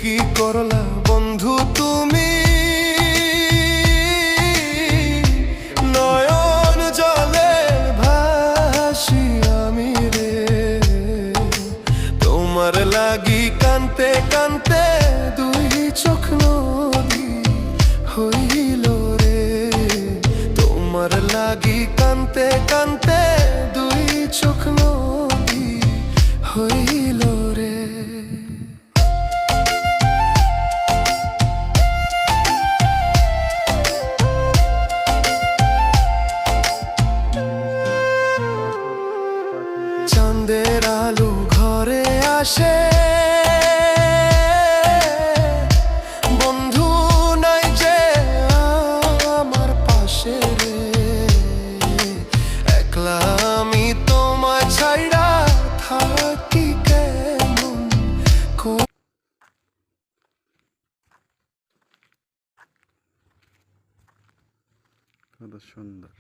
কি করলা বন্ধু তুমি, নয়ন জলে ভাসি আমি রে। তোমার লাগি কানতে কানতে দুই চোখ নদী হইল রে। তোমার লাগি কানতে কানতে দুই চোখ নদী হইল রে। চাঁদের আলো ঘরে আসে, বন্ধু নাই যে আমার পাশে রে। একলা আমি তোমায় ছাইড়া থাকি কেমন কত সুন্দর।